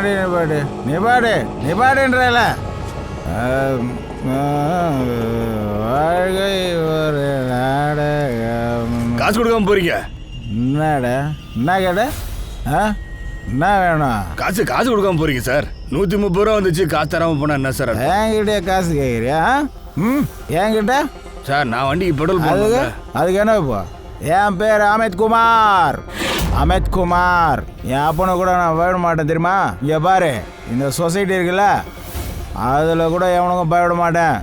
வண்டி நிபாடுன்றல வாழ்க்கை ஒரு நாடகம். காசு கொடுக்காம போறீங்க. என்னடா என்ன கேட்ட? என்ன வேணும்? காசு கொடுக்காம போறீங்க சார். 130 ரூபா வந்துச்சு. காசு தராம போனா என்ன சார்? என்கிட்ட காசு கேட்குறியா? என்கிட்ட சார் நான் வண்டிக்கு பெட்ரோல் போடுறேன். அதுக்கு என்ன இப்போ? என் பேர் அமித்குமார். என் அப்பனை கூட நான் பயப்பட மாட்டேன் தெரியுமா? இங்கே பாரு, இந்த சொசைட்டி இருக்குல்ல, அதில் கூட எவனுக்கும் பயப்பட மாட்டேன்.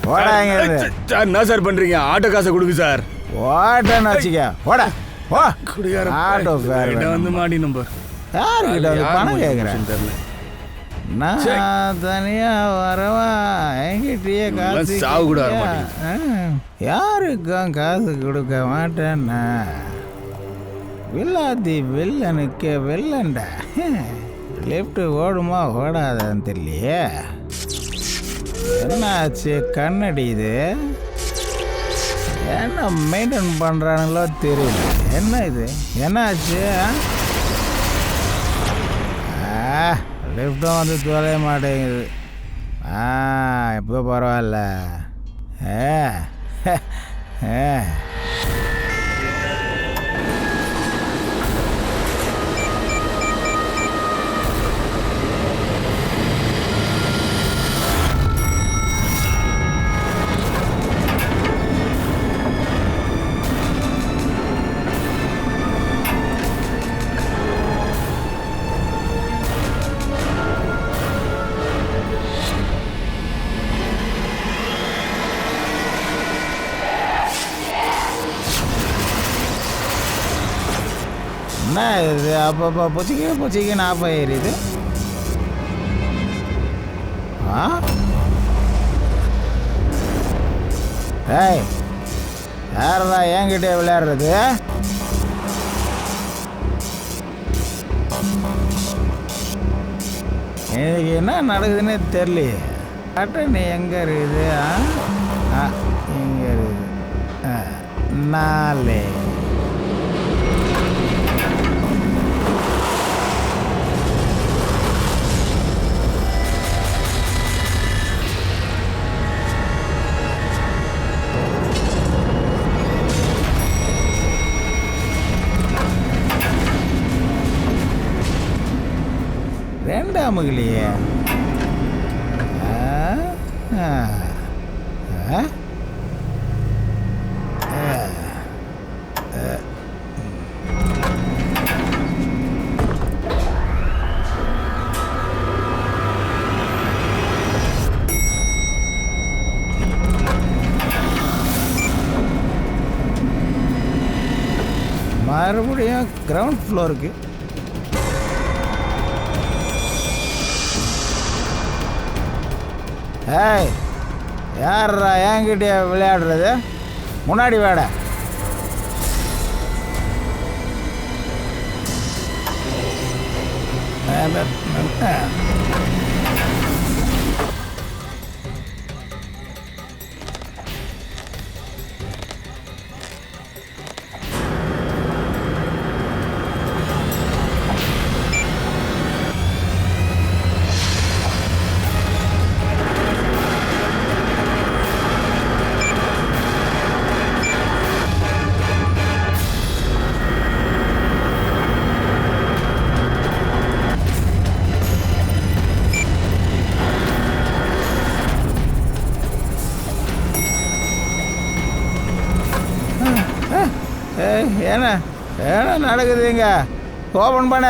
போடா இங்க. சார் என்ன சார் பண்றீங்க? ஆட்டோ காசை கொடுங்க சார். ஓட்டன்னு வச்சுக்க. போடா போ. ஆட்டோ ஃபேர் வந்து மாடி நம்பர் யாருக்கிட்ட வந்து பணம் கேட்குறேன் தெரியல. நான் தனியா வரவா? என்கிட்டயே காசு சாவு கூட வர மாட்டேன். யாருக்கும் காசு கொடுக்க மாட்டேன்னா வில்லாதி வில்லனுக்கு வில்லன்டா. லெஃப்ட் ஓடுமா ஓடாதான்னு தெரியலையே. என்னாச்சு? கண்ணடி இது என்ன மெயின்டைன் பண்ணுறானுங்களோ தெரியல. என்ன இது? என்னாச்சு? லிஃப்ட்டும் வந்து தொலைய மாட்டேங்குது. இப்போ பரவாயில்ல. என்ன இது? அப்பப்போ பொச்சிக்க ஆஃப் ஆகிடுது. ஏய், யாரா என்கிட்ட விளையாடுறது? எனக்கு என்ன நடக்குதுன்னு தெரியலையே. கட்டணி எங்கே இருக்குது? இங்கே இருக்குது. 4 2 மறுபடியும் கிரவுண்ட் ஃப்ளோருக்கு. ஏய், யாரா என்கிட்ட விளையாடுறது? முன்னாடி வேட. என்ன என்ன நடக்குதுங்க? ஓபன் பண்ண.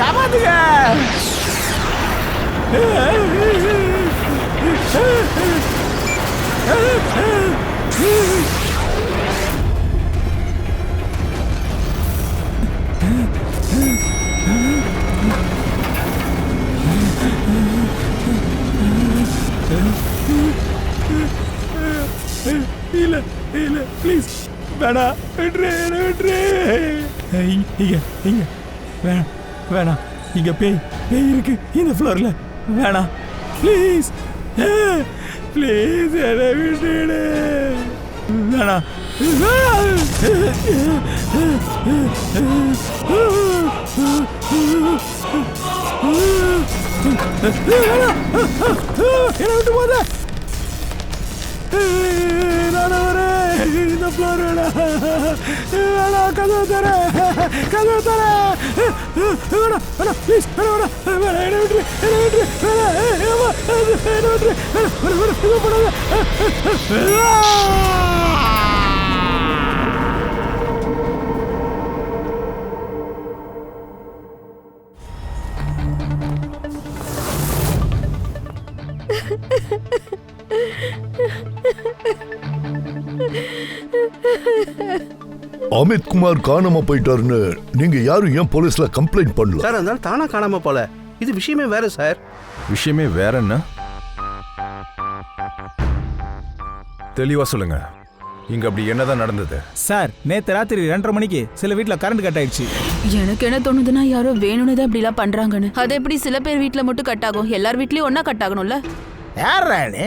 காப்பாத்துங்க. இல்ல இல்ல ப்ளீஸ் வேணா, விட்டுரு. இங்க வேணாம் வேணாம் இங்க பேய் பேய் இருக்கு இந்த ஃப்ளோர்ல. வேணாம் ப்ளீஸ் ப்ளீஸ் என்ன விட்டுடு. வேணாம் என்ன விட்டு போத. நான் வரேன் இந்த ஃப்ளோர். வேணாம் கதவு தர கதவு தர. வேணாம் வேணாம் ப்ளீஸ் வேணாம் வேணாம் என்ன விட்டுரு என்ன விட்டுரு. என்ன விட்டுரு என்ன பண்ணாத. அமித் குமார் காணாம போயிட்டாருன்னு நீங்க யாரும் ஏன் போலீஸ்ல கம்ப்ளைண்ட் பண்ணல? சார் அதனால தானா காணாம போல. இது விஷயமே வேற சார். விஷயமே வேற என்ன? தெளிவா சொல்லுங்க. இங்க அப்படி என்னதான் நடந்தது? சார் நேத்து ராத்திரி 2:30 மணிக்கு சில வீட்ல கரண்ட் கட் ஆயிடுச்சு. எனக்கு என்ன தோணுதுன்னா யாரோ வேணும்னு தான் இப்படிலாம் பண்றாங்கன்னு. அது எப்படி சில பேர் வீட்ல மட்டும் கட் ஆகும்? எல்லார் வீட்லயும் ஒன்னா கட் ஆகணும்ல? யார் ராணி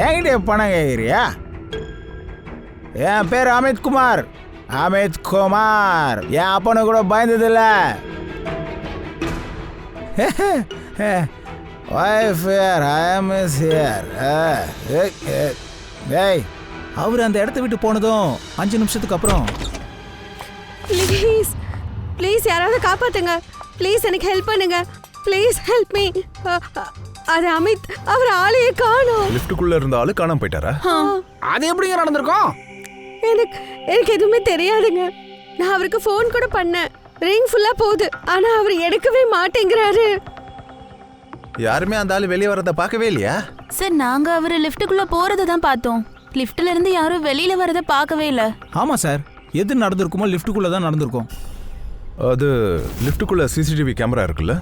என்கிட்ட பணம் கேட்குறியா? என் பேர் அமித் குமார். அமித் குமார். என் அப்பனு கூட பயந்ததில்ல. Wife here I am is here. ஏய் அவர் அந்த இடத்த விட்டு போனதும் 5 நிமிஷத்துக்கு அப்புறம் ப்ளீஸ் ப்ளீஸ் யாராவது காப்பாத்துங்க. ப்ளீஸ் எனக்கு ஹெல்ப் பண்ணுங்க. Please help me. அது அமித். அவர் ஆளையே காணோம். லிஃப்ட்டுக்குள்ள இருந்த ஆளு காணாம போயிட்டாரா? அது எப்படிங்க நடந்திருக்கும்? எனக்கு எதுவுமே தெரியாதுங்க. நான் அவருக்கு ஃபோன் கூட பண்ணேன். ரிங் ஃபுல்லா போகுது. ஆனா அவர் எடுக்கவே மாட்டேங்கிறாரு. யாருமே அந்த ஆளு வெளியே வரத பார்க்கவே இல்லையா? சார் நாங்க அவரு லிஃப்ட்டுக்குள்ள போறதை தான் பார்த்தோம். லிஃப்ட்ல இருந்து யாரும் வெளியில வரத பார்க்கவே இல்ல. ஆமா சார், எது நடந்திருக்குமோ லிஃப்ட்டுக்குள்ள தான் நடந்திருக்கும். அது லிஃப்ட்டுக்குள்ள சிசிடிவி கேமரா இருக்குல்ல?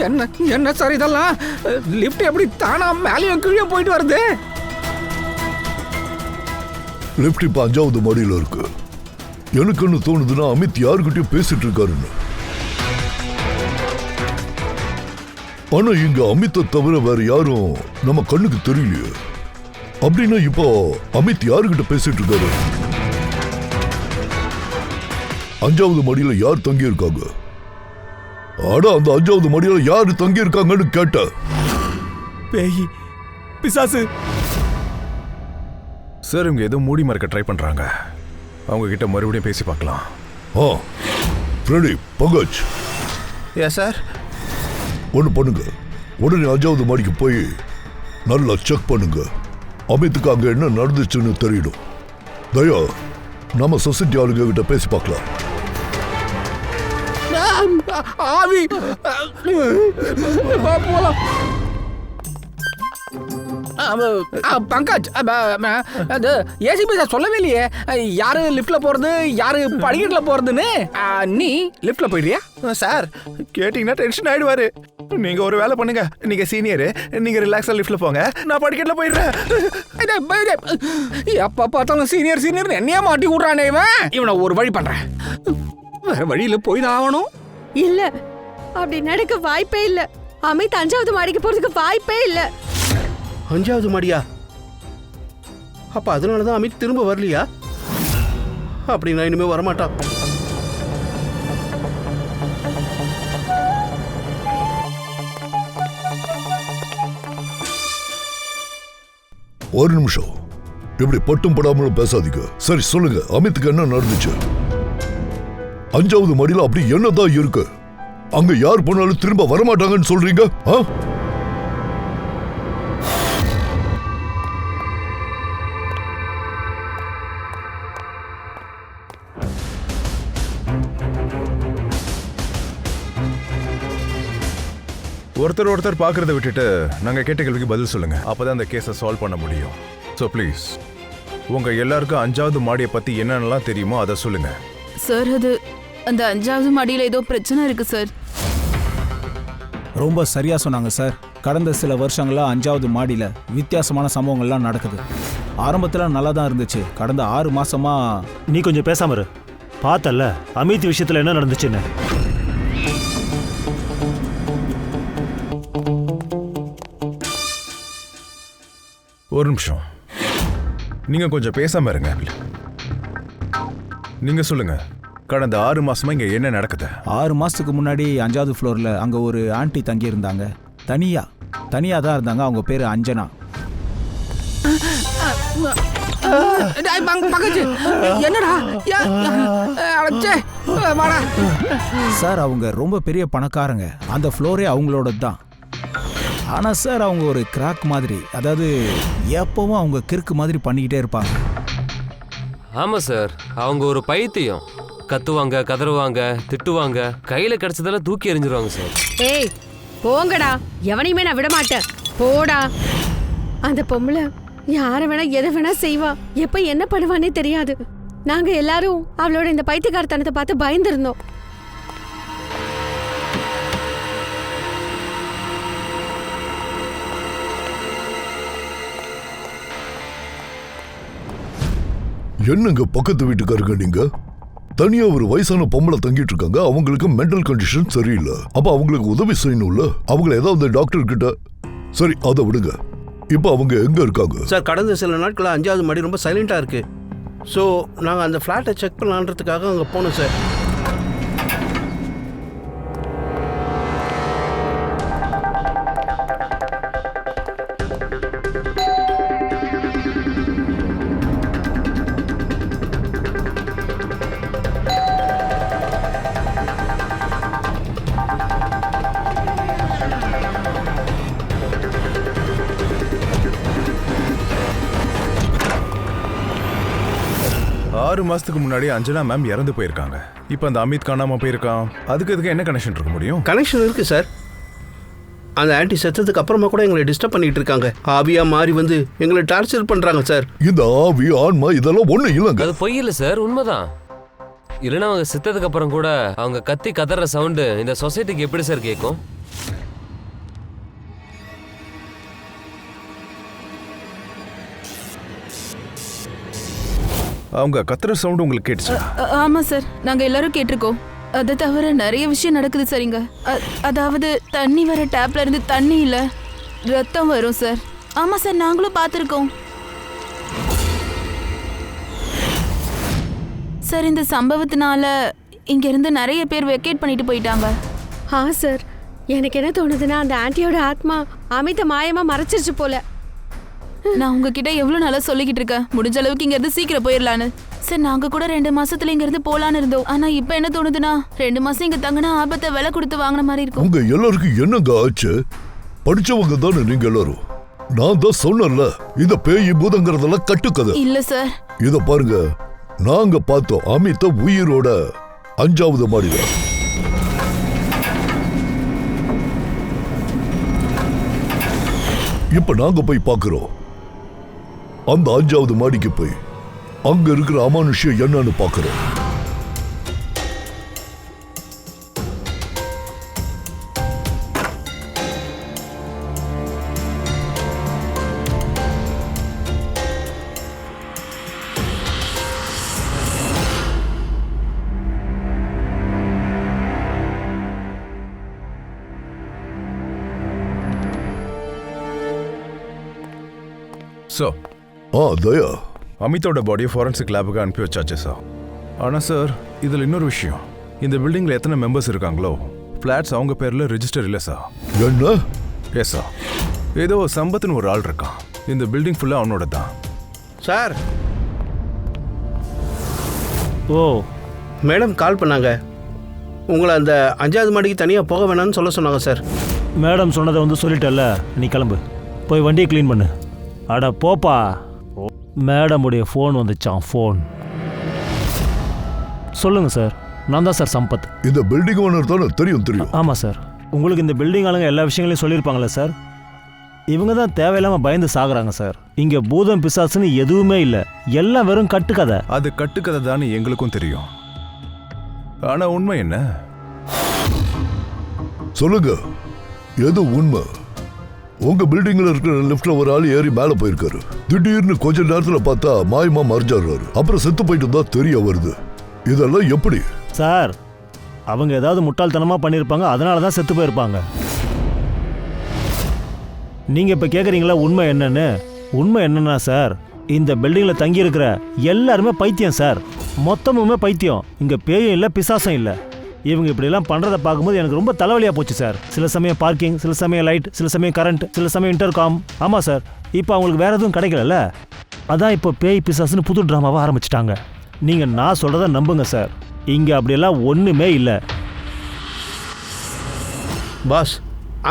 என்ன என்ன சார் இதெல்லாம்? லிஃப்ட் எப்படி தானா மேலேயும் கீழே போயிட்டு வருது? லிஃப்ட் இப்ப 5வது மாடியில இருக்கு. எனக்கு என்ன தோணுதுன்னா அமித் யாருக்கிட்டயும் பேசிட்டு இருக்காருன்னு. ஆனா இங்க அமித்தை தவிர வேற யாரும் நம்ம கண்ணுக்கு தெரியலையே. அப்படின்னா இப்போ அமித் யாருக்கிட்ட பேசிட்டு இருக்காரு? 5வது மாடியில யார் தங்கி இருக்காங்க? ஆனா அந்த 5வது மாடியில யாரு தங்கி இருக்காங்கன்னு கேட்ட. பேய் பிசாசு. சார் இவங்க ஏதோ மூடி மறைக்க ட்ரை பண்றாங்க. அவங்க கிட்ட மறுபடியும் பேசி பார்க்கலாம். ஃப்ரெடி பங்கஜ். சார் ஒன்று பண்ணுங்க. உடனே 5வது மாடிக்கு போய் நல்லா செக் பண்ணுங்க. அமித்துக்கு அங்க என்ன நடந்துச்சுன்னு தெரியணும். தயா நம்ம சொசைட்டி ஆளுங்க கிட்ட பேசி பார்க்கலாம். ஆவி போலாம். பங்கஜ் அது ஏசிபி சார் சொல்லவே இல்லையே யாரு லிஃப்ட்ல போறது யாரு படிக்கட்டுல போறதுன்னு. நீ லிஃப்ட்ல போயிடுறியா? சார் கேட்டீங்கன்னா டென்ஷன் ஆயிடுவாரு. நீங்க ஒரு வேலை பண்ணுங்க. நீங்க சீனியர், நீங்க ரிலாக்ஸா லிஃப்ட்ல போங்க. நான் படிக்கட்டுல போயிடுறேன். எப்ப பார்த்தாலும் சீனியர் சீனியர் என்னையா மாட்டி விடுறானே இவன். இவனை ஒரு வழி பண்றேன். வேற வழியில போய் தான் ஆகணும். இல்ல அப்படி நடக்க வாய்ப்பே இல்ல. அமித் 5வது மாடிக்கு போறதுக்கு வாய்ப்பே இல்ல. 5வது மாடியா? அப்ப அதனாலதான் அமித் திரும்ப வரலையா? அப்படின்னா இனிமே வரமாட்டான். ஒரு நிமிஷம், இப்படி பட்டும் படாமலும் பேசாதீங்க. சரி சொல்லுங்க, அமித்துக்கு என்ன நடந்துச்சு? 5வது மாடியில அப்படி என்னதான் இருக்கு? அங்க யார் போனாலும் திரும்ப வரமாட்டாங்கன்னு சொல்றீங்க? ஒருத்தர் பார்க்கறத விட்டுட்டு நாங்கள் கேட்ட கேள்விக்கு பதில் சொல்லுங்க. அப்பதான் அந்த கேஸை சால்வ் பண்ண முடியும். ஸோ ப்ளீஸ் உங்க எல்லாருக்கும் 5வது மாடியை பத்தி என்னென்னலாம் தெரியுமோ அதை சொல்லுங்க. சார் அது அந்த 5வது மாடியில ஏதோ பிரச்சனை இருக்கு சார். ரொம்ப சரியா சொன்னாங்க சார். கடந்த சில வருஷங்களா 5வது மாடியில வித்தியாசமான சம்பவங்கள்லாம் நடக்குது. ஆரம்பத்தில் நல்லா தான் இருந்துச்சு. கடந்த 6 மாசமா நீ கொஞ்சம் பேசாம இரு. பார்த்தல்ல அமித் விஷயத்துல என்ன நடந்துச்சுன்னு. ஒரு நிமிஷம், நீங்க கொஞ்சம் பேசாம இருங்க. நீங்க சொல்லுங்க, கடந்த 6 மாசமா இங்க என்ன நடக்குது? 6 மாசத்துக்கு முன்னாடி 5வது ஃப்ளோர்ல அங்க ஒரு ஆண்டி தங்கி இருந்தாங்க. தனியா தான் இருந்தாங்க. அவங்க பேரு அஞ்சனா. என்னடா சார் அவங்க ரொம்ப பெரிய பணக்காரங்க. அந்த ஃப்ளோரே அவங்களோட தான். ஆனா சார் அவங்க ஒரு கிராக் மாதிரி, அதாவது எப்பவும் அவங்க கிறுக்கு மாதிரி பண்ணிக்கிட்டே இருப்பாங்க. ஆமா சார், அவங்க ஒரு பைத்தியம். கத்துவாங்க, கதறுவாங்க, திட்டுவாங்க, கையில கிடைச்சதெல்லாம் தூக்கி எறிஞ்சிருவாங்க சார். ஏய் போங்கடா, எவனையுமே நான் விட மாட்டேன். போடா. அந்த பொம்பளை யார வேணா எதை வேணா செய்வா. எப்ப என்ன பண்ணுவானே தெரியாது. நாங்க எல்லாரும் அவளோட இந்த பைத்தியக்காரத்தனத்தை பார்த்து பயந்துருந்தோம். என்னங்க பக்கத்து வீட்டுக்காரங்க நீங்க? தனியா ஒரு வயசான பொம்பளை தங்கிட்டு இருக்காங்க. அவங்களுக்கு மென்டல் கண்டிஷன் சரியில்லை. அப்ப அவங்களுக்கு உதவி செய்யணும்ல. அவங்கள ஏதாவது டாக்டர் கிட்ட. சரி அதை விடுங்க. இப்ப அவங்க எங்க இருக்காங்க? சார் கடந்த சில நாட்களா 5வது மாடி ரொம்ப சைலண்டா இருக்கு. ஸோ நாங்கள் அந்த ஃப்ளாட்டை செக் பண்ணலான்றதுக்காக அங்கே போனோம் சார். ஆறு மாசத்துக்கு முன்னாடி அஞ்சனா மேம் இறந்து போயிருக்காங்க. இப்போ அந்த அமித் காணாம போயிருக்கான். அதுக்கு என்ன கனெக்ஷன் இருக்க முடியும்? கனெக்ஷன் இருக்கு சார். அந்த ஆன்டி செத்ததுக்கு அப்புறமா கூட எங்களை டிஸ்டர்ப் பண்ணிட்டு இருக்காங்க. ஆவியா மாறி வந்து எங்களை டார்ச்சர் பண்றாங்க சார். இந்த ஆவி ஆன்மா இதெல்லாம் ஒண்ணு இல்லைங்க. அது பொய் இல்லை சார், உண்மைதான். இல்லைன்னா அவங்க செத்ததுக்கு அப்புறம் கூட அவங்க கத்தி கதற சவுண்டு இந்த சொசைட்டிக்கு எப்படி சார் கேட்கும்? அவங்க கத்துற சவுண்ட் உங்களுக்கு கேட்டுச்சு? ஆமா சார், நாங்க எல்லாரும் கேட்டிருக்கோம். அதை தவிர நிறைய விஷயம் நடக்குது சரிங்க. அதாவது தண்ணி வர டேப்ல இருந்து தண்ணி இல்ல, ரத்தம் வரும் சார். ஆமா சார், நாங்களும் பார்த்துருக்கோம் சார். இந்த சம்பவத்தினால இங்க இருந்து நிறைய பேர் வெக்கேட் பண்ணிட்டு போயிட்டாங்க. சார், எனக்கு என்ன தோணுதுன்னா அந்த ஆன்ட்டியோட ஆத்மா அமித மாயமா மறைச்சிருச்சு போல. நான் உங்ககிட்ட எவ்வளவு நாளா சொல்லிக்கிட்டு இருக்கேன், முடிஞ்ச அளவுக்கு இங்க இருந்து சீக்கிரம் போயிடலான்னு. சார் நாங்க கூட 2 மாசத்துல இங்க இருந்து போலான்னு இருந்தோம். ஆனா இப்ப என்ன தோணுதுன்னா 2 மாசம் இங்க தங்கினா ஆபத்தை விலை கொடுத்து வாங்கின மாதிரி இருக்கும். உங்க எல்லாருக்கும் என்னங்க ஆச்சு? படிச்சவங்க தானே நீங்க எல்லாரும். நான் தான் சொன்னேன்ல, இந்த பேய் பூதங்கிறதெல்லாம் கட்டுக்கதை இல்ல சார். இத பாருங்க, நாங்க பார்த்தோம் அமித உயிரோட 5வது மாடியில. இப்ப நாங்க போய் பார்க்கிறோம். அந்த 5வது மாடிக்கு போய் அங்க இருக்கிற அமானுஷ்யம் என்னன்னு பார்க்கிறோம். தயா, அமித்தோட பாடியை ஃபாரன்சிக் லேபுக்கு அனுப்பி வச்சாச்சு சார். ஆனால் சார், இதில் இன்னொரு விஷயம். இந்த பில்டிங்கில் எத்தனை மெம்பர்ஸ் இருக்காங்களோ ஃப்ளாட்ஸ் அவங்க பேரில் ரெஜிஸ்டர் இல்லை சார். என்ன? எஸ் சார், ஏதோ சம்பத்துன்னு ஒரு ஆள் இருக்கான். இந்த பில்டிங் ஃபுல்லாக அவனோட தான் சார். ஓ, மேடம் கால் பண்ணாங்க. உங்களை அந்த 5வது மாடிக்கு தனியாக போக வேணாம்னு சொல்ல சொன்னாங்க சார். மேடம் சொன்னதை வந்து சொல்லிட்டல்ல, நீ கிளம்பு, போய் வண்டியை க்ளீன் பண்ணு. அட போப்பா. மேடமுடைய ஃபோன் வந்துச்சான். ஃபோன் சொல்லுங்க சார். நான் தான் சார் சம்பத். இந்த பில்டிங் ஓனர் தானே? தெரியும் தெரியும். ஆமாம் சார். உங்களுக்கு இந்த பில்டிங் ஆளுங்க எல்லா விஷயங்களையும் சொல்லியிருப்பாங்களே சார்? இவங்க தான் தேவையில்லாமல் பயந்து சாகுறாங்க சார். இங்கே பூதம் பிசாசுன்னு எதுவுமே இல்லை, எல்லாம் வெறும் கட்டுக்கதை. அது கட்டுக்கதை தான் எங்களுக்கும் தெரியும். ஆனா உண்மை என்ன? சொல்லுங்க, எது உண்மை? உங்க பில்டிங்ல இருக்கிற லிஃப்ட்ல ஒரு ஆள் ஏறி மேல போயிருக்காரு. திடீர்னு கொஞ்ச நேரத்துல பார்த்தா மாயமா மறைஞ்சாடுறாரு. அப்புறம் செத்து போயிட்டு தான் தெரிய வருது. இதெல்லாம் எப்படி சார்? அவங்க ஏதாவது முட்டாள்தனமாக பண்ணியிருப்பாங்க, அதனால தான் செத்து போயிருப்பாங்க. நீங்கள் இப்போ கேட்குறீங்களா உண்மை என்னன்னு? உண்மை என்னன்னா சார், இந்த பில்டிங்கில் தங்கியிருக்கிற எல்லாருமே பைத்தியம் சார். மொத்தமுமே பைத்தியம். இங்கே பேயும் இல்லை, பிசாசும் இல்லை. இவங்க இப்படிலாம் பண்ணுறதை பார்க்கும்போது எனக்கு ரொம்ப தலைவலியாக போச்சு சார். சில சமயம் பார்க்கிங், சில சமயம் லைட், சில சமயம் கரண்ட், சில சமயம் இன்டர்காம். ஆமாம் சார், இப்போ அவங்களுக்கு வேறு எதுவும் கிடைக்கல. அதான் இப்போ பேய் பிசாசுன்னு புது ட்ராமாவாக ஆரம்பிச்சிட்டாங்க. நீங்கள் நான் சொல்கிறத நம்புங்க சார், இங்கே அப்படியெல்லாம் ஒன்றுமே இல்லை. பாஸ்,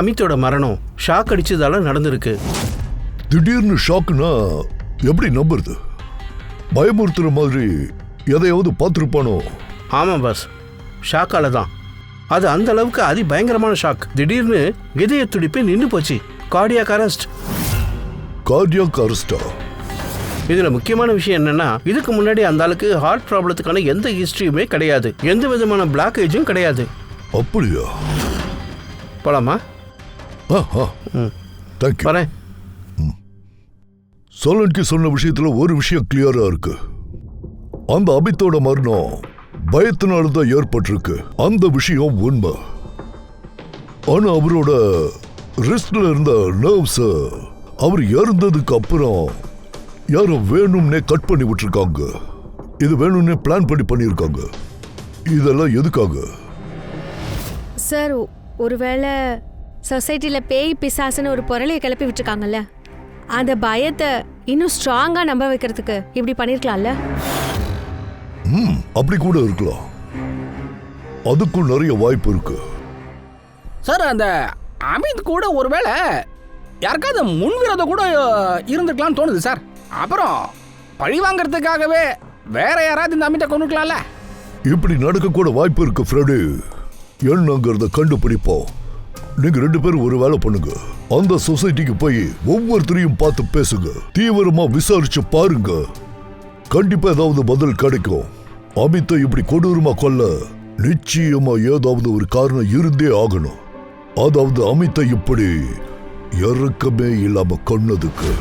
அமித்தோட மரணம் ஷாக் அடிச்சதால நடந்திருக்கு. திடீர்னு ஷாக்குனா எப்படி நம்புறது? பயமுறுத்துற மாதிரி எதையாவது பார்த்துருப்பானோ? ஆமாம் பாஸ், ஷாக்கால தான். அது அந்த அளவுக்கு அதி பயங்கரமான ஷாக். திடீர்னு இதய துடிப்பு நின்று போச்சு. Cardiac arrest. கார்டியாக் அரெஸ்டா? இதுல முக்கியமான விஷயம் என்னன்னா, இதுக்கு முன்னாடி அந்த ஆளுக்கு ஹார்ட் ப்ராப்ளத்துக்கான எந்த ஹிஸ்டரியுமே கிடையாது, எந்த விதமான பிளாக்கேஜும் கிடையாது. அப்படியா? போலாமா? தேங்க்யூ. வரேன். சோலன்கி சொன்ன விஷயத்துல ஒரு விஷயம் கிளியரா இருக்கு. அந்த அமித்தோட மரணம் பயத்தினால்தான் ஏற்பட்டிருக்கு. அந்த விஷயம் உண்மை. ஆனா அவரோட ரிஸ்ட்ல இருந்த நர்வ்ஸ் அவர் இறந்ததுக்கு அப்புறம் யாரும் வேணும்னே கட் பண்ணி விட்டுருக்காங்க. இது வேணும்னே பிளான் பண்ணியிருக்காங்க. இதெல்லாம் எதுக்காக சார்? ஒருவேளை சொசைட்டியில் பேய் பிசாசுன்னு ஒரு பொருளையை கிளப்பி விட்டுருக்காங்கல்ல, அந்த பயத்தை இன்னும் ஸ்ட்ராங்கா நம்ப வைக்கிறதுக்கு இப்படி பண்ணிருக்கலாம்ல? அப்படி கூட இருக்கலாம். அதுக்கும் நிறைய வாய்ப்பு இருக்கு சார். அந்த அமித் கூட ஒருவேளை யாருக்காவது முன்விரோதம் கூட இருந்திருக்கலாம்னு தோணுது சார். அப்புறம் பழி வாங்கறதுக்காகவே வேற யாராவது இந்த அமித்தை கொண்டுக்கலாம்ல? இப்படி நடக்க கூட வாய்ப்பு இருக்கு ஃப்ரெண்டு. என்னங்கிறத கண்டுபிடிப்போம். நீங்க 2 பேரும் ஒரு வேலை பண்ணுங்க. அந்த சொசைட்டிக்கு போய் ஒவ்வொருத்தரையும் பார்த்து பேசுங்க. தீவிரமா விசாரிச்சு பாருங்க. கண்டிப்பா ஏதாவது பதில் கிடைக்கும். அமித்தை இப்படி கொடூரமா கொல்ல நிச்சயமா ஏதாவது ஒரு காரணம் இருந்தே ஆகணும். அதாவது அமித்தை இப்படி இறக்கமே இல்லாம கொன்னதுக்கு.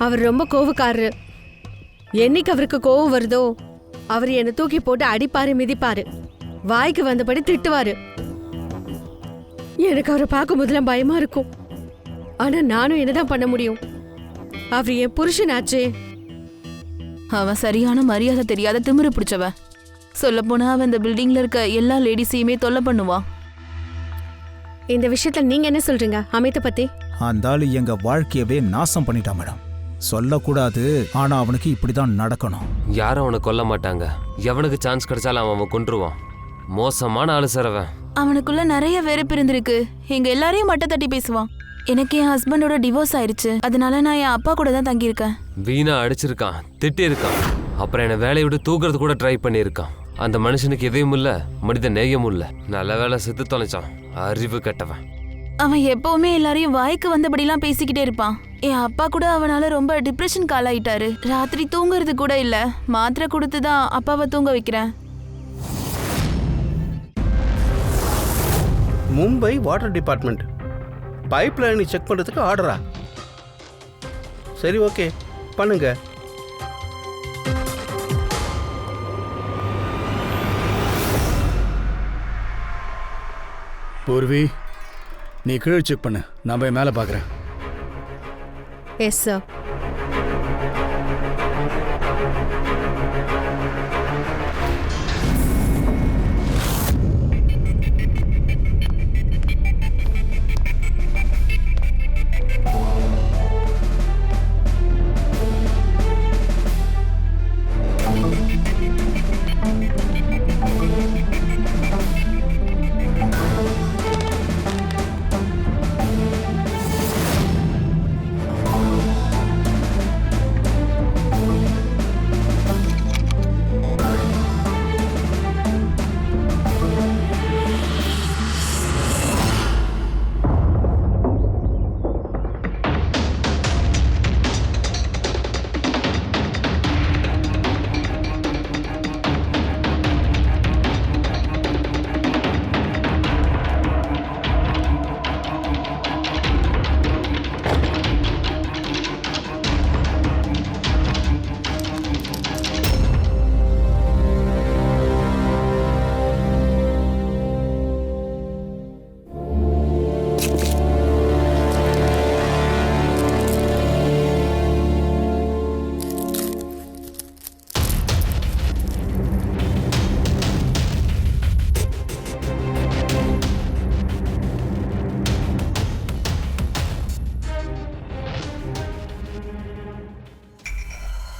அவர் ரொம்ப கோவக்காரரு. என்னைக்கு அவருக்கு கோவம் வருதோ அவர் என்னை தூக்கி போட்டு அடிப்பாரு, மிதிப்பாரு, வாய்க்கு வந்தபடி திட்டுவாரு. எனக்கு அவரை பார்க்கும் போதெல்லாம் பயமா இருக்கும். ஆனா நானும் என்னதான் பண்ண முடியும்? அவர் என் புருஷனாச்சே. அவன் சரியான மரியாதை தெரியாத திமிரு பிடிச்சவன். சொல்ல போனா அவன் இந்த பில்டிங்ல இருக்க எல்லா லேடிஸையுமே தொல்லை பண்ணுவான். இந்த விஷயத்துல நீங்க என்ன சொல்றீங்க அமித்தை பத்தி? அந்த ஆளு எங்க வாழ்க்கையவே நாசம் பண்ணிட்டான் மேடம். சொல்லக்கூடாது, ஆனா அவனுக்கு இப்படிதான் நடக்கணும். யாரும் அவனை கொல்ல மாட்டாங்க. எவனுக்கு சான்ஸ் கிடைச்சாலும் அவன் கொன்றுவான். மோசமான ஆளு சார் அவன். அவனுக்குள்ள நிறைய வெறுப்பு இருந்திருக்கு. எங்க எல்லாரையும் மட்ட தட்டி பேசுவான். எனக்கு என் ஹஸ்பண்டோட டிவோர்ஸ் ஆயிடுச்சு. அதனால நான் என் அப்பா கூட தான் தங்கியிருக்கேன். வீணா அடிச்சிருக்கான், திட்டி இருக்கான். அப்புறம் என்னை வேலையை விட்டு தூக்குறது கூட ட்ரை பண்ணியிருக்கான். அந்த மனுஷனுக்கு எதையும் இல்ல, மனித நேயமும் இல்ல. நல்ல வேலை செத்து தொலைச்சான். அறிவு கட்டவன். அவன் எப்பவுமே எல்லாரையும் வாய்க்கு வந்தபடிலாம் பேசிக்கிட்டே இருப்பான். என் அப்பா கூட அவனால ரொம்ப டிப்ரெஷன் காலாயிட்டாரு. ராத்திரி தூங்குறது கூட இல்ல. மாத்திரை கொடுத்துதான் அப்பாவை தூங்க வைக்கிறேன். மும்பை வாட்டர் டிபார்ட்மெண்ட் பைப் லைனை செக் பண்ணுறதுக்கு ஆர்டரா? சரி, ஓகே, பண்ணுங்க. பூர்வி, நீ கீழே செக் பண்ணு. நான் போய் மேலே பார்க்குறேன். Yes sir.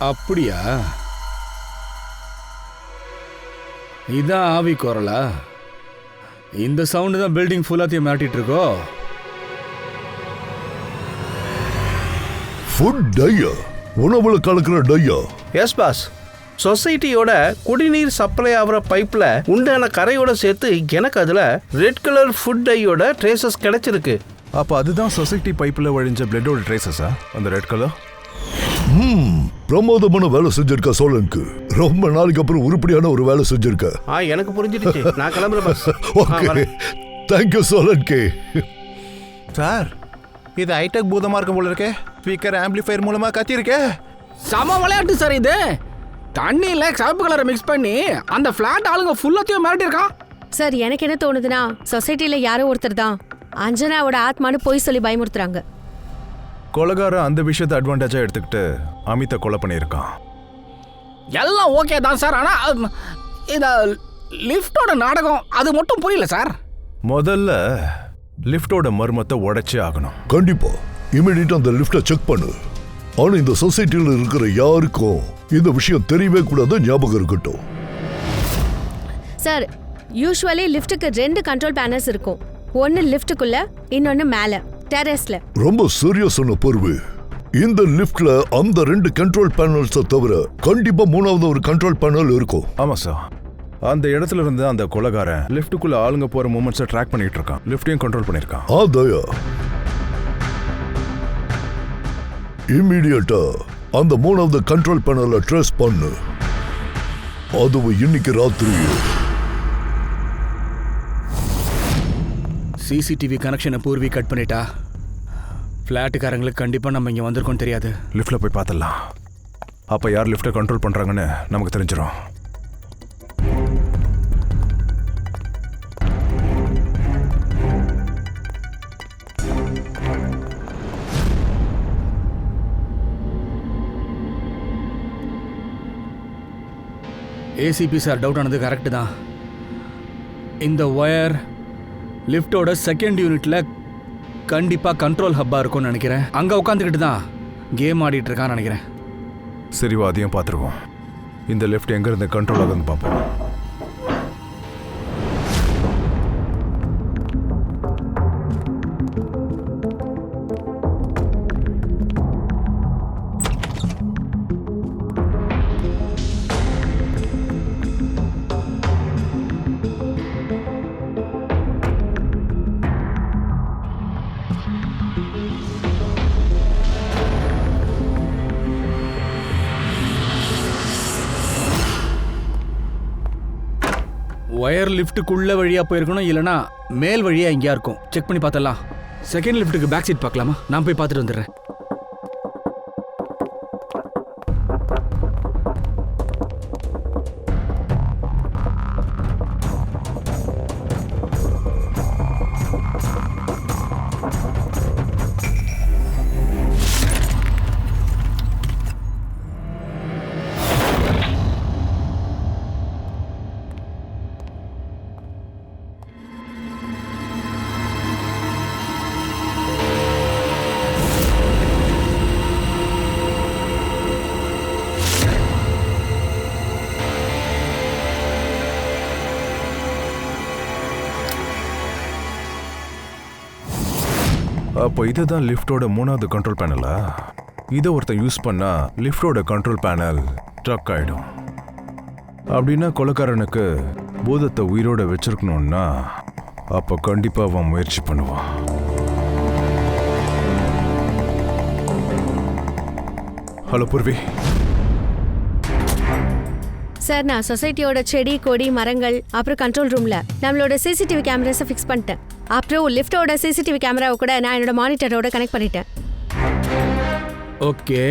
அப்படியா? இதான் ஆவி குரலா? இந்த சவுண்டு தான் பில்டிங் ஃபுல்லாத்தையும் மிரட்டிட்டு இருக்கோ? Food dia? உணவுல கலக்கிற டையா? S pass. சொசைட்டியோட குடிநீர் சப்ளை ஆகிற பைப்பில் உண்டான கரையோட சேர்த்து எனக்கு அதில் ரெட் கலர் ஃபுட் டையோட ட்ரேசஸ் கிடைச்சிருக்கு. அப்போ அதுதான் சொசைட்டி பைப்பில் வழிஞ்ச பிளட்டோட ட்ரேசஸா? அந்த ரெட் கலர்? பிரமாதமான வேலை செஞ்சிருக்க சோழனுக்கு. ரொம்ப நாளைக்கு அப்புறம் உருப்படியான ஒரு வேலை செஞ்சிருக்க. எனக்கு புரிஞ்சிடுச்சு. நான் கிளம்புறேன் பாஸ். ஓகே, தேங்க்யூ சோழன்கே. சார், இது ஹைடெக் பூதமா இருக்கும் போல இருக்கே. ஸ்பீக்கர் ஆம்பிளிஃபையர் மூலமா கத்தி இருக்கே. சம விளையாட்டு சார் இது. தண்ணியில சிவப்பு கலரை மிக்ஸ் பண்ணி அந்த பிளாட் ஆளுங்க ஃபுல்லாத்தையும் மிரட்டி இருக்கான். சார் எனக்கு என்ன தோணுதுன்னா சொசைட்டில யாரோ ஒருத்தர் தான் அஞ்சனாவோட ஆத்மானு போய் சொல்லி பயமுறுத்துறாங்க. கொலைகாரன் அந்த விஷயத்தை அட்வான்டேஜா எடுத்துக்கிட்டு அமித்தை கொலை பண்ணியிருக்கான். எல்லாம் ஓகே தான் சார். ஆனா இந்த லிஃப்டோட நாடகம் அது மட்டும் புரியல சார். முதல்ல லிஃப்டோட மர்மத்தை உடைச்சே ஆகணும். கண்டிப்பா இமிடியேட்டா அந்த லிஃப்ட செக் பண்ணு. ஆனா இந்த சொசைட்டில இருக்கிற யாருக்கும் இந்த விஷயம் தெரியவே கூடாது, ஞாபகம் இருக்கட்டும். சார், யூசுவலி லிஃப்ட்டுக்கு 2 கண்ட்ரோல் பேனல்ஸ் இருக்கும். ஒன்னு லிஃப்ட்டுக்குள்ள, இன்னொன்னு மேல டெரஸ்ல. ரொம்ப சரியா சொன்ன பொறுவு. இந்த லிஃப்ட்ல அந்த 2 கண்ட்ரோல் பேனல்ஸை தவிர கண்டிப்பா 3வது ஒரு கண்ட்ரோல் பேனல் இருக்கும். ஆமா சார். அந்த இடத்துல இருந்து அந்த கொலைகாரன் லிஃப்ட்டுக்குள்ள ஆளுங்க போற மூமெண்ட்ஸை ட்ராக் பண்ணிட்டு இருக்கான். லிஃப்டையும் கண்ட்ரோல் பண்ணிருக்கான். தயா இமிடியேட்டா அந்த 3வது கண்ட்ரோல் பேனலை ட்ரேஸ் பண்ணு. அதுவும் இன்னைக்கு ராத்திரி. சிசிடிவி கனெக்ஷனை பூர்வி கட் பண்ணிட்டா ஃப்ளாட்டுக்காரங்களுக்கு கண்டிப்பாக நம்ம இங்கே வந்திருக்கோம் தெரியாது. லிஃப்ட்ல போய் பார்த்துடலாம். அப்போ யார் லிஃப்ட்டை கண்ட்ரோல் பண்ணுறாங்கன்னு நமக்கு தெரிஞ்சிடும். ஏசிபி சார் டவுட் ஆனது கரெக்டு தான். இந்த ஒயர் லிஃப்டோட செகண்ட் யூனிட்ல கண்டிப்பாக கண்ட்ரோல் ஹப்பாக இருக்கும்னு நினைக்கிறேன். அங்கே உட்காந்துக்கிட்டு தான் கேம் ஆடிட்டு இருக்கான்னு நினைக்கிறேன். சரிவா, அதையும் பார்த்துருவோம். இந்த லிஃப்ட் எங்கேருந்து கண்ட்ரோல் ஆகுதுன்னு பார்ப்போம். ஒயர் லிஃப்ட்டுக்குள்ள வழியாக போயிருக்கணும், இல்லைனா மேல் வழியாக எங்கேயா இருக்கும். செக் பண்ணி பார்த்தலாம். செகண்ட் லிஃப்ட்டுக்கு பேக் சீட் பார்க்கலாமா? நான் போய் பார்த்துட்டு வந்துடுறேன். அப்போ இதுதான் லிஃப்டோட 3வது கண்ட்ரோல் பேனலா? இதை ஒருத்தன் யூஸ் பண்ணா லிஃப்டோட கண்ட்ரோல் பேனல் ட்ரக் ஆயிடும். அப்படின்னா கொலைக்காரனுக்கு பூதத்தை உயிரோட வச்சிருக்கணும்னா அப்போ கண்டிப்பா அவன் முயற்சி பண்ணுவான். ஹலோ பூர்வி. சார், நான் சொசைட்டியோட செடி கொடி மரங்கள் அப்புறம் கண்ட்ரோல் ரூம்ல நம்மளோட சிசிடிவி கேமராஸை ஃபிக்ஸ் பண்ணிட்டேன். அப்புறம் லிஃப்டோட சிசிடிவி கேமராவை கூட நான் என்னோட மானிட்டரோட கனெக்ட் பண்ணிட்டேன். ஓகே,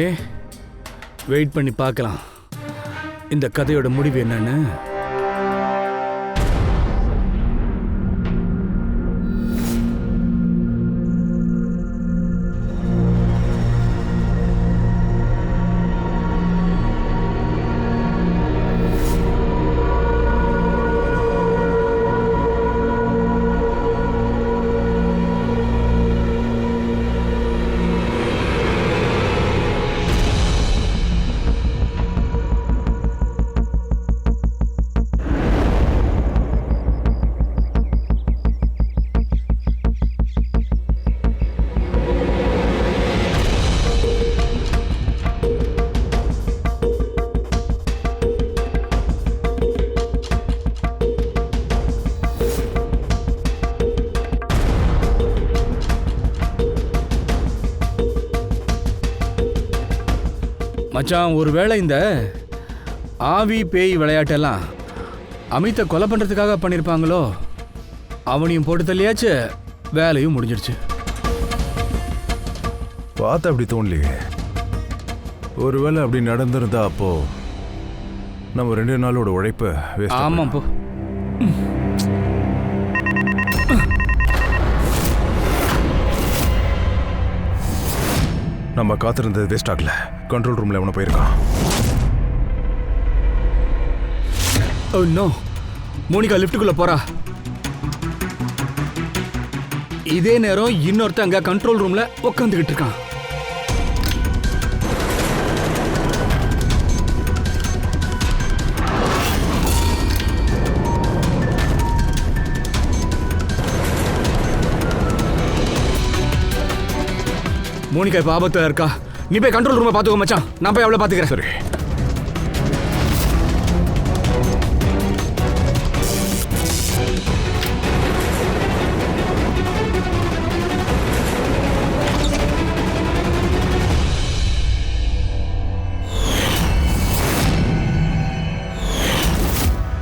வெயிட் பண்ணி பார்க்கலாம் இந்த கதையோட முடிவு என்னன்னு. மச்சான் ஒருவேளை இந்த ஆவி பேய் விளையாட்டெல்லாம் அமித்தை கொலை பண்ணுறதுக்காக பண்ணியிருப்பாங்களோ? அவனையும் போட்டு தள்ளியாச்சு, வேலையும் முடிஞ்சிடுச்சு. பார்த்து அப்படி தோணலையே. ஒருவேளை அப்படி நடந்திருந்தா அப்போ நம்ம 2 நாளோட உழைப்பு வேஸ்ட். ஆமாம் போ. நம்ம காத்திருந்தது வேஸ்ட் ஆகல. கண்ட்ரோல் ரூம்ல எவனோ போயிருக்கான். ஓ நோ, மோனிகா லிஃப்ட்டுக்குள்ள போறா. இதே நேரம் இன்னொருத்த அங்க கண்ட்ரோல் ரூம்ல உட்காந்துக்கிட்டு இருக்கான். மோனிகா இப்ப ஆபத்துல இருக்கா. நீ போய் கண்ட்ரோல் ரூமை பாத்துக்கோ மச்சான், நான் போய் அவளை பாத்துக்கிறேன். சரி.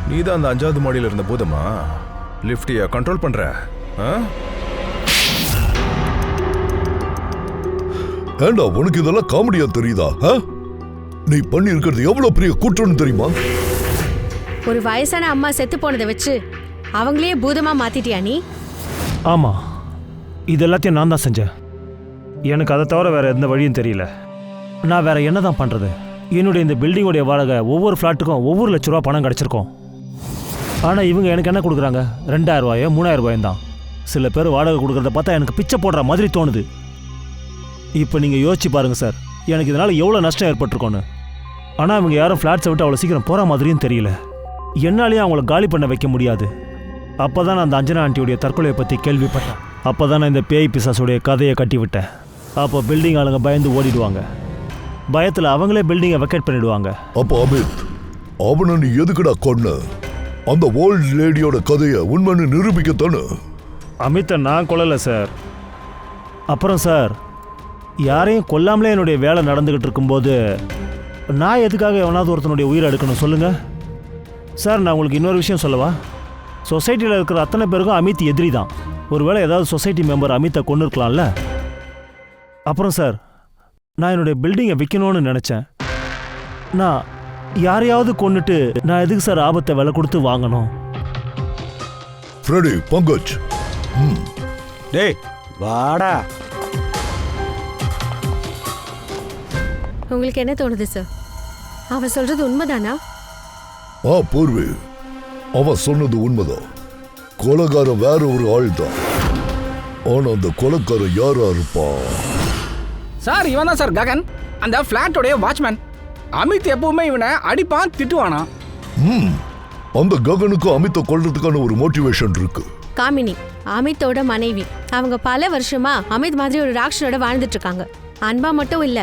நீதான் அந்த 5வது மாடியில் இருந்த பூதமா? லிஃப்டிய கண்ட்ரோல் பண்ற? ஏண்டா உனக்கு இதெல்லாம் காமெடியா தெரியுதா? நீ பண்ணி இருக்கிறது எவ்வளவு பெரிய குற்றம்னு தெரியுமா? ஒரு வயசான அம்மா செத்து போனதை வச்சு அவங்களே பூதமா மாத்திட்டியா நீ? ஆமா, இது எல்லாத்தையும் நான் தான் செஞ்சேன். எனக்கு அதை தவிர வேற எந்த வழியும் தெரியல. நான் வேற என்ன தான் பண்றது? என்னுடைய இந்த பில்டிங்கோடைய வாடகை ஒவ்வொரு ஃப்ளாட்டுக்கும் ஒவ்வொரு லட்ச ரூபா பணம் கிடைச்சிருக்கும். ஆனால் இவங்க எனக்கு என்ன கொடுக்குறாங்க? 2000 ரூபாயோ 3000 ரூபாயும் தான். சில பேர் வாடகை கொடுக்குறத பார்த்தா எனக்கு பிச்சை போடுற மாதிரி தோணுது. இப்போ நீங்கள் யோசிச்சு பாருங்கள் சார், எனக்கு இதனால் எவ்வளோ நஷ்டம் ஏற்பட்டிருக்கோன்னு. ஆனால் அவங்க யாரும் ஃப்ளாட்ஸை விட்டு அவ்வளோ சீக்கிரம் போகிற மாதிரியும் தெரியல. என்னாலேயும் அவங்கள காலி பண்ண வைக்க முடியாது. அப்போ தான் நான் அந்த அஞ்சனா ஆண்டியோடைய தற்கொலையை பற்றி கேள்விப்பட்டேன். அப்போ தான் நான் இந்த பேய் பிசாசுடைய கதையை கட்டி விட்டேன். அப்போ பில்டிங் ஆளுங்க பயந்து ஓடிடுவாங்க. பயத்தில் அவங்களே பில்டிங்கை வெக்கேட் பண்ணிடுவாங்க. அப்போ அமித், அவனை நீ எதுக்குடா கொன்ன? அந்த ஓல்ட் லேடியோட கதையை உண்மைன்னு நிரூபிக்கத்தானே? அமித்தை நான் கொல்லலை சார். அப்புறம் சார், யாரையும் கொல்லாமலே என்னுடைய வேலை நடந்துக்கிட்டு இருக்கும்போது நான் எதுக்காக எவனாவது ஒருத்தனுடைய உயிரை எடுக்கணும் சொல்லுங்கள் சார். நான் உங்களுக்கு இன்னொரு விஷயம் சொல்லவா? சொசைட்டியில் இருக்கிற அத்தனை பேருக்கும் அமித் எதிரி தான். ஒருவேளை ஏதாவது சொசைட்டி மெம்பர் அமித்தை கொண்டு இருக்கலாம்ல. அப்புறம் சார், நான் என்னுடைய பில்டிங்கை விற்கணும்னு நினச்சேன். நான் யாரையாவது கொண்டுட்டு நான் எதுக்கு சார் ஆபத்தை விலை கொடுத்து வாங்கணும்? ஃப்ரெடி, பங்கஜ், டேய் வாடா. உங்களுக்கு என்ன தோணுது சார்? அவ சொல்றது உண்மைதானா? பூர்வி, அவன் சொன்னது உண்மைதான். கொலைகாரன் வேற ஒரு ஆள் தான். ஆனா அந்த கொலைக்காரன் யாரா இருப்பான்? சார், இவன் தான் சார் ககன், அந்த பிளாட்டோடைய வாட்ச்மேன். அமித் எப்பவுமே இவனை அடிப்பான், திட்டுவானா. அந்த ககனுக்கு அமித்தை கொல்றதுக்கான ஒரு மோட்டிவேஷன் இருக்கு. காமினி அமித்தோட மனைவி. அவங்க பல வருஷமா அமித் மாதிரி ஒரு ராட்சனோட வாழ்ந்துட்டு இருக்காங்க. அன்பா மட்டும் இல்ல,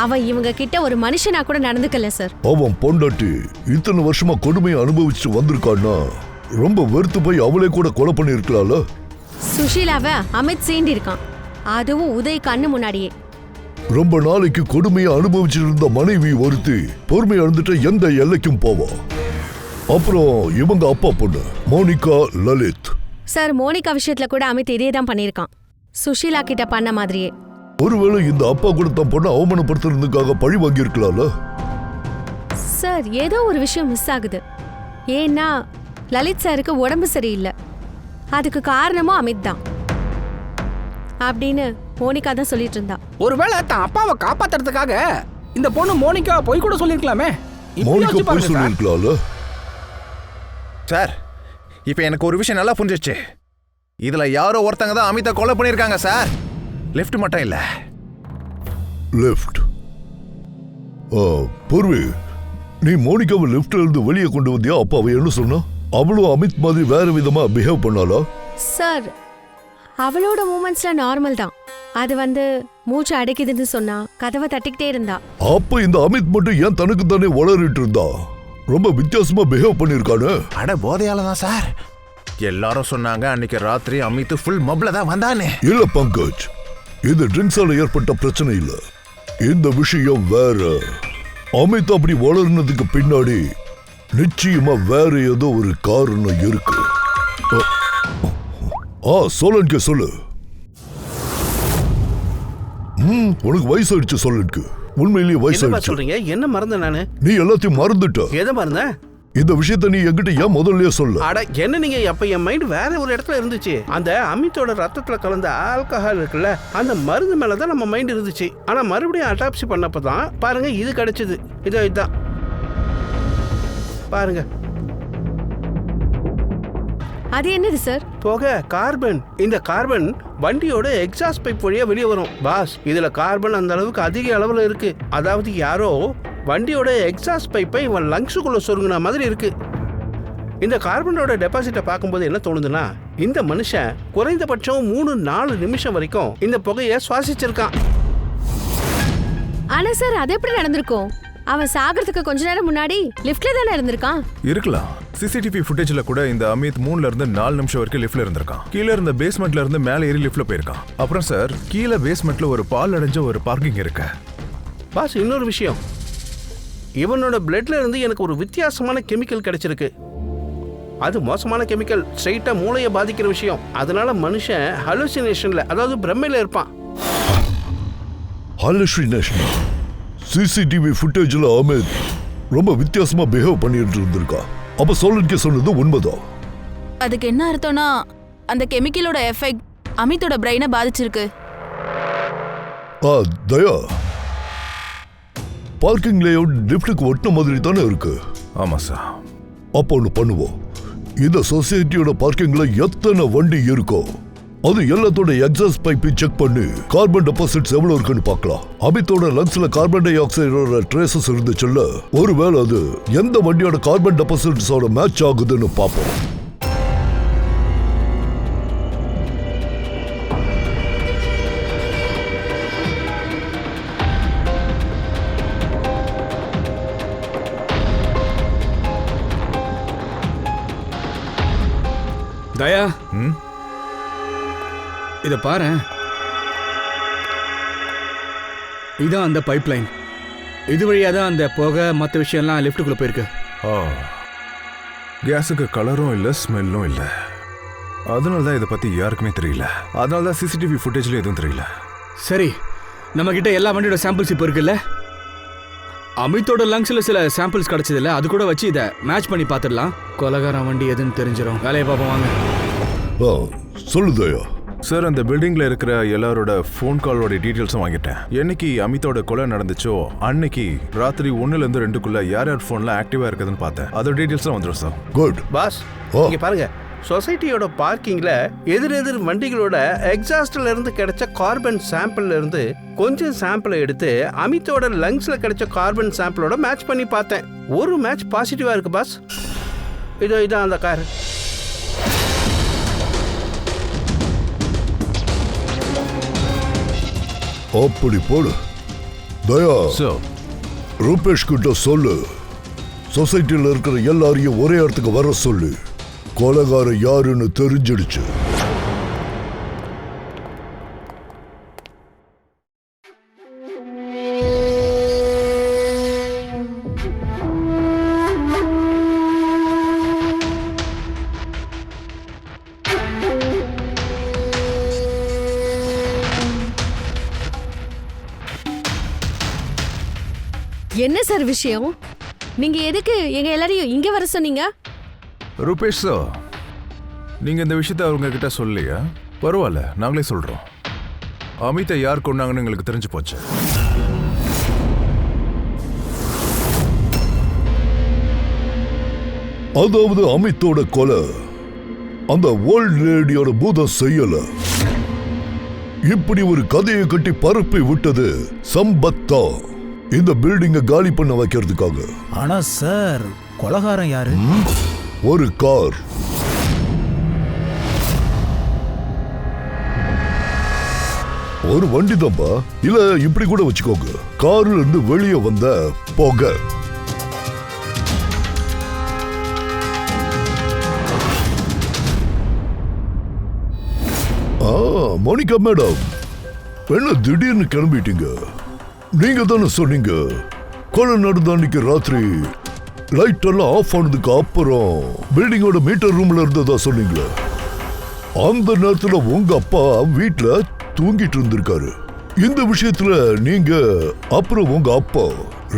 அவன் இவங்க கிட்ட ஒரு மனுஷனா கூட நடந்துக்கல சார். அவன் பொண்டாட்டி இத்தனை வருஷமா கொடுமையை அனுபவிச்சுட்டு வந்திருக்கான்னா ரொம்ப வெறுத்து போய் அவளே கூட கொலை பண்ணி இருக்கலாம்ல. சுஷீலாவை அமித் சீண்டி இருக்கான், அதுவும் உதய் கண்ணு முன்னாடியே. ரொம்ப நாளைக்கு கொடுமையை அனுபவிச்சுட்டு இருந்த மனைவி ஒருத்தி பொறுமை இழந்துட்டு எந்த எல்லைக்கும் போவா. அப்புறம் இவங்க அப்பா பொண்ணு மோனிகா லலித். சார், மோனிகா விஷயத்துல கூட அமித் இதே தான் பண்ணியிருக்கான், சுஷீலா கிட்ட பண்ண மாதிரியே. ஒருவேளை இந்த அப்பா கூட தான் பொண்ணை அவமானப்படுத்துறதுக்காக பழி வாங்கி இருக்கலாம்ல. சார், ஏதோ ஒரு விஷயம் மிஸ் ஆகுது. ஏன்னா லலித் சாருக்கு உடம்பு சரியில்லை, அதுக்கு காரணமும் அமித் தான் அப்படின்னு மோனிகா தான் சொல்லிட்டு இருந்தா. ஒருவேளை தான் அப்பாவை காப்பாத்துறதுக்காக இந்த பொண்ணு மோனிகா போய் கூட சொல்லிருக்கலாமே. மோனிகா போய் சொல்லிருக்கலாம்ல. சார், இப்போ எனக்கு ஒரு விஷயம் நல்லா புரிஞ்சிச்சு. இதுல யாரோ ஒருத்தங்க தான் அமித்தை கொலை பண்ணிருக்காங்க சார். லிஃப்ட் மட்டும் இல்ல. லிஃப்ட்? பூர்வி, நீ மோனிகாவை லிஃப்ட்ல இருந்து வெளியே கொண்டு வந்தியா? அப்ப அவ என்ன சொன்னா? அவளும் அமித் மாதிரி வேற விதமா பிஹேவ் பண்ணாளா? சார், அவளோட மூமெண்ட்ஸ்ல நார்மல் தான். அது மூச்சு அடைக்குதுன்னு சொன்னா, கதவை தட்டிக்கிட்டே இருந்தா. அப்ப இந்த அமித் மட்டும் ஏன் தனக்கு தானே வளரிட்டு இருந்தா? ரொம்ப வித்தியாசமா பிஹேவ் பண்ணிருக்கானே. அட போதையால தான் சார். எல்லாரும் சொன்னாங்க அன்னைக்கு ராத்திரி அமித் ஃபுல் மப்ல தான் வந்தானே. இல்ல பங்கஜ், இது ட்ரிங்க்ஸால ஏற்பட்ட பிரச்சனை இல்ல. இந்த விஷயம் வேற. அமித் அப்படி வளர்னதுக்கு பின்னாடி நிச்சயமா வேற ஏதோ ஒரு காரணம் இருக்கு. சோலன்கே சொல்லு. உனக்கு வயசாயிடுச்சு சோலன்கே. உண்மையிலேயே வயசாயிடுச்சு. சொல்றீங்க? என்ன மறந்த நானு? நீ எல்லாத்தையும் மறந்துட்ட. எதை மறந்த? இந்த விஷயத்த நீ என்கிட்ட ஏன் முதல்லயே சொல்ல? அட என்ன நீங்க, அப்ப என் மைண்ட் வேற ஒரு இடத்துல இருந்துச்சு. அந்த அமித்தோட ரத்தத்துல கலந்த ஆல்கஹால் இருக்குல்ல, அந்த மருந்து மேலதான் நம்ம மைண்ட் இருந்துச்சு. ஆனா மறுபடியும் அட்டாப்சி பண்ணப்பதான் பாருங்க இது கிடைச்சது. இதுதான் பாருங்க. அது என்னது சார்? புகை, கார்பன். இந்த கார்பன் வண்டியோட எக்ஸாஸ்ட் பைப் வழியா வெளியே வரும் பாஸ். இதுல கார்பன் அந்த அளவுக்கு அதிக அளவுல இருக்கு. அதாவது யாரோ வண்டியோட எக்ஸாஸ்ட் பைப்பை இவன் லங்ஸுக்குள்ள சொருங்கின மாதிரி இருக்கு. இந்த கார்பனோட டெபாசிட்டை பார்க்கும்போது என்ன தோணுதுன்னா, இந்த மனுஷன் குறைந்தபட்சம் 3-4 நிமிஷம் வரைக்கும் இந்த புகையை சுவாசிச்சிருக்கான். ஆனா சார் அது எப்படி நடந்திருக்கும்? அவன் சாகிறதுக்கு கொஞ்ச நேரம் முன்னாடி லிஃப்ட்ல தானே இருந்திருக்கான். இருக்கலாம். சிசிடிவி ஃபுட்டேஜ்ல கூட இந்த அமித் 3ல இருந்து 4 நிமிஷம் வரைக்கும் லிஃப்ட்ல இருந்திருக்கான். கீழே இருந்த பேஸ்மெண்ட்ல இருந்து மேலே ஏறி லிஃப்ட்ல போயிருக்கான். அப்புறம் சார் கீழே பேஸ்மெண்ட்ல ஒரு பால் அடைஞ்ச ஒரு பார்க்கிங் இருக்கு. பாஸ் இன்னொரு விஷயம், இவனோட பிளட்ல இருந்து எனக்கு ஒரு வித்தியாசமான கெமிக்கல் கிடைச்சிருக்கு. அது மோசமான கெமிக்கல், ஸ்ட்ரைட்டா மூளையை பாதிக்கிற விஷயம். அதனால மனுஷன் ஹலுசினேஷன்ல, அதாவது பிரம்மையில இருப்பான். ஹலுசினேஷன்? சிசிடிவி ஃபுட்டேஜ்ல அமித் ரொம்ப வித்தியாசமா பிஹேவ் பண்ணிட்டு இருந்திருக்கா. அப்ப சோலன்கே சொன்னது உண்மைதான். அதுக்கு என்ன அர்த்தம்னா, அந்த கெமிக்கலோட எஃபெக்ட் அமித்தோட பிரெயினை பாதிச்சிருக்கு. தயா, பார்க்கிங் லேஅவுட் லிஃப்ட்டுக்கு ஒட்டின மாதிரி தானே இருக்கு. ஆமா சார். அப்போ ஒன்று பண்ணுவோம். இந்த சொசைட்டியோட பார்க்கிங்ல எத்தனை வண்டி இருக்கோ அது எல்லாத்தோட எக்ஸாஸ்ட் பைப்பை செக் பண்ணி கார்பன் டெபாசிட்ஸ் எவ்வளவு இருக்குன்னு பார்க்கலாம். அமித்தோட லங்ஸ்ல கார்பன் டை ஆக்சைடோட ட்ரேசஸ் இருந்துச்சுல்ல, ஒருவேளை அது எந்த வண்டியோட கார்பன் டெபாசிட்ஸோட மேட்ச் ஆகுதுன்னு பார்ப்போம். தயா, இத பாரு. இதான் அந்த பைப் லைன். இது வழியா தான் அந்த புகை மற்ற விஷயம்லாம் லிஃப்ட்டுக்குள்ள போயிருக்கு. கேஸுக்கு கலரும் இல்லை, ஸ்மெல்லும் இல்லை. அதனால தான் இதை பத்தி யாருக்குமே தெரியல. அதனால தான் சிசிடிவி ஃபுட்டேஜ்ல எதுவும் தெரியல. சரி, நம்ம கிட்ட எல்லா வண்டியோட சாம்பிள்ஸ் இப்போ இருக்குல்ல. அமித்தோட லங்ஸ்ல சில சாம்பிள்ஸ் கிடைச்சதில்ல, அது கூட வச்சு இதை மேட்ச் பண்ணி பார்த்துடலாம். கொலகாரம் வண்டி எதுன்னு தெரிஞ்சிடும். வேலையை பார்ப்போம் வாங்க. சொல்லுதயா சார், அந்த பில்டிங்ல இருக்கிற எல்லாரோட ஃபோன் காலோட டீடைல்ஸும் வாங்கிட்டேன். என்னைக்கு அமித்தோட கொலை நடந்துச்சோ அன்னைக்கு ராத்திரி 1ல இருந்து 2க்குள்ள யார் யார் ஃபோன்ல ஆக்டிவா இருக்குதுன்னு பார்த்தேன். அதோட டீடைல்ஸும் வந்துடும் சார். Good pass. இங்க பாருங்க, சொசைட்டியோட பார்க்கிங்ல எதிர் வண்டிகளோட எக்ஸாஸ்ட்ல இருந்து கிடைச்ச கார்பன் சாம்பிள்ல இருந்து கொஞ்சம் சாம்பிளை எடுத்து அமித்தோட லங்ஸ்ல கிடைச்ச கார்பன் சாம்பிளோட மேட்ச் பண்ணி பார்த்தேன். ஒரு மேட்ச் பாசிட்டிவா இருக்கு பாஸ். இதான் அந்த கார். அப்படி போடு. தயா, ரூபேஷ் கிட்ட சொல்லு, சொசைட்டில இருக்கிற எல்லாரையும் ஒரே இடத்துக்கு வர சொல்லு. கொலைகாரம் யாருன்னு தெரிஞ்சிடுச்சு. என்ன சார் விஷயம்? நீங்க எதுக்கு எங்க எல்லாரையும் இங்க வர சொன்னீங்க? ரூபேஷ் சார், நீங்க இந்த விஷயத்தை அவங்க கிட்ட சொல்லலையா? பரவாயில்ல, நாங்களே சொல்றோம். அமித்தை யார் கொண்டாங்கன்னு எங்களுக்கு தெரிஞ்சு போச்சு. அதாவது அமித்தோட கொலை அந்த ஓல்ட் லேடியோட பூதம் செய்யல. இப்படி ஒரு கதையை கட்டி பரப்பி விட்டது சம்பத்தா, இந்த பில்டிங்கை காலி பண்ண வைக்கிறதுக்காக. ஆனா சார், கொலைகாரன் யாரு? ஒரு கார். ஒரு வண்டி தான்பா. இல்ல இப்படி கூட வச்சுக்கோங்க, கார்ல இருந்து வெளியே வந்த புகை. மோனிகா மேடம், என்ன திடீர்னு கிளம்பிட்டீங்க? நீங்க தானே சொன்னீங்க கொலை நடந்த அன்னைக்கு ராத்திரி லைட் எல்லாம் ஆஃப் ஆனதுக்கு அப்புறம் பில்டிங்கோட மீட்டர் ரூம்ல இருந்ததா சொன்னீங்களே, அந்த நேரத்துல உங்க அப்பா வீட்டுல தூங்கிட்டு இருந்திருக்காரு. இந்த விஷயத்துல நீங்க அப்புறம் உங்க அப்பா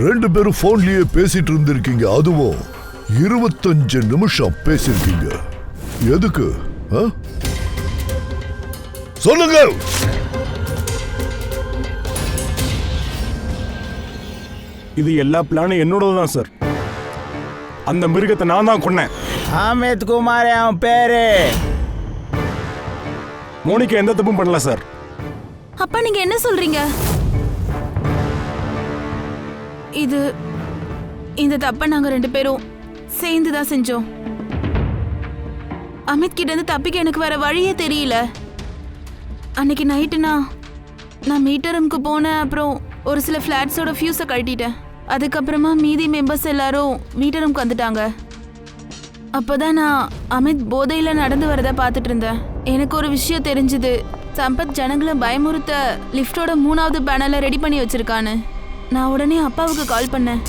2 பேரும் போன்லயே பேசிட்டு இருந்திருக்கீங்க. அதுவும் 25 நிமிஷம் பேசிருக்கீங்க. எதுக்கு சொல்லுங்க. இது எல்லா பிளானும் என்னோட தான் சார். அந்த மிருகத்தை நான் தான் கொன்னேன். அமித் குமார் அவன் பேரு. மோனிகா எந்த தப்பும் பண்ணல சார். அப்பா நீங்க என்ன சொல்றீங்க? இந்த தப்பை நாங்க 2 பேரும் சேர்ந்து தான் செஞ்சோம். அமித் கிட்ட இருந்து தப்பிக்க எனக்கு வேற வழியே தெரியல. அன்னைக்கு நைட்டு நான் மீட்டர் ரூமுக்கு போனேன். அப்புறம் ஒரு சில ஃபிளாட்ஸோட ஃபியூஸை கழட்டிட்டேன். அதுக்கப்புறமா மீதி மெம்பர்ஸ் எல்லாரும் மீட்டர் ரூமுக்கு வந்துட்டாங்க. அப்போதான் நான் அமித் போதையில நடந்து வரதை பார்த்துட்டு இருந்தேன். எனக்கு ஒரு விஷயம் தெரிஞ்சுது. சம்பத் ஜனங்களை பயமுறுத்த லிஃப்டோட 3வது பேனலை ரெடி பண்ணி வச்சிருக்கான்னு. நான் உடனே அப்பாவுக்கு கால் பண்ணேன்.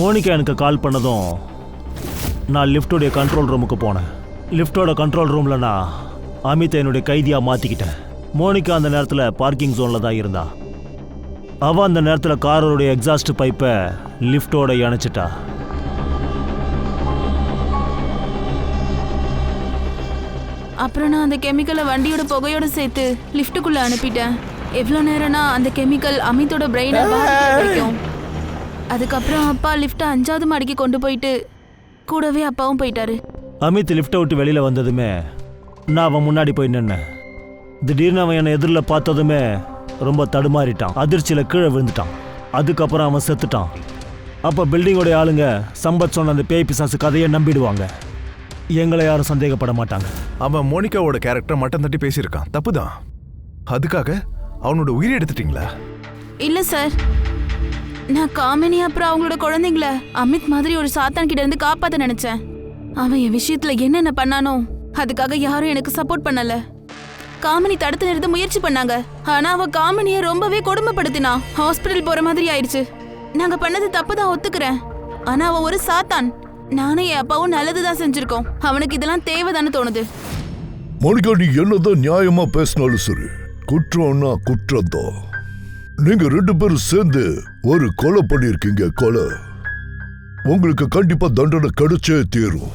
மோனிகா எனக்கு கால் பண்ணதும் நான் லிஃப்டோடைய கண்ட்ரோல் ரூமுக்கு போனேன். லிஃப்டோட கண்ட்ரோல் ரூமில் நான் அமித்தை என்னுடைய கைதியாக மாற்றிக்கிட்டேன். மோனிகா அந்த நேரத்தில் பார்க்கிங் ஜோனில் தான் இருந்தா. அவள் அந்த நேரத்தில் காரோடைய எக்ஸாஸ்ட் பைப்பை லிஃப்டோட இணைச்சிட்டா. அப்புறம் நான் அந்த கெமிக்கலை வண்டியோட புகையோட சேர்த்து லிஃப்ட்டுக்குள்ள அனுப்பிட்டேன். எவ்வளோ நேரம்னா அந்த கெமிக்கல் அமித்தோட பிரெயினை பாதிக்கும். அதுக்கப்புறம் அப்பா லிஃப்ட்டை 5வது மாடிக்கு கொண்டு போயிட்டு கூடவே அப்பாவும் போயிட்டாரு. அமித் லிஃப்ட்டை விட்டு வெளியில் வந்ததுமே நான் அவன் முன்னாடி போய் நின்னேன். திடீர்னு அவன் என்னை எதிரில் பார்த்ததுமே ரொம்ப தடுமாறிட்டான். அதிர்ச்சியில் கீழே விழுந்துட்டான். அதுக்கப்புறம் அவன் செத்துட்டான். அப்போ பில்டிங்கோடைய ஆளுங்க சம்பத் சொன்ன அந்த பேய் பிசாசு கதையை நம்பிடுவாங்க. எங்களை யாரும் சந்தேகப்பட மாட்டாங்க. அவன் மோனிகாவோட கேரக்டர் மட்டம் தட்டி பேசியிருக்கான், தப்புதான். அதுக்காக அவனோட உயிரை எடுத்துட்டீங்களா? இல்ல சார், நான் காமினி அப்புறம் அவங்களோட குழந்தைங்கள அமித் மாதிரி ஒரு சாத்தான் கிட்ட இருந்து காப்பாத்த நினைச்சேன். அவன் என் விஷயத்துல என்னென்ன பண்ணானோ அதுக்காக யாரும் எனக்கு சப்போர்ட் பண்ணல. காமினி தடுத்து நிறுத்த முயற்சி பண்ணாங்க. ஆனா அவ காமினிய ரொம்பவே கொடுமைப்படுத்தினா. ஹாஸ்பிட்டல் போற மாதிரி ஆயிடுச்சு. நாங்க பண்ணது தப்பு தான், ஒத்துக்கிறேன். ஆனா அவன் ஒரு சாத்தான். நானும் என் அப்பாவும் நல்லதுதான் செஞ்சிருக்கோம். அவனுக்கு இதெல்லாம் தேவைதானே தோணுது. மோனிகா, நீ என்னதான் நியாயமா பேசினாலும் சரி, குற்றம்னா குற்றம் தான். நீங்க 2 பேரும் சேர்ந்து ஒரு கொலை பண்ணிருக்கீங்க. கொலை உங்களுக்கு கண்டிப்பா தண்டனை கிடைச்சே தீரும்.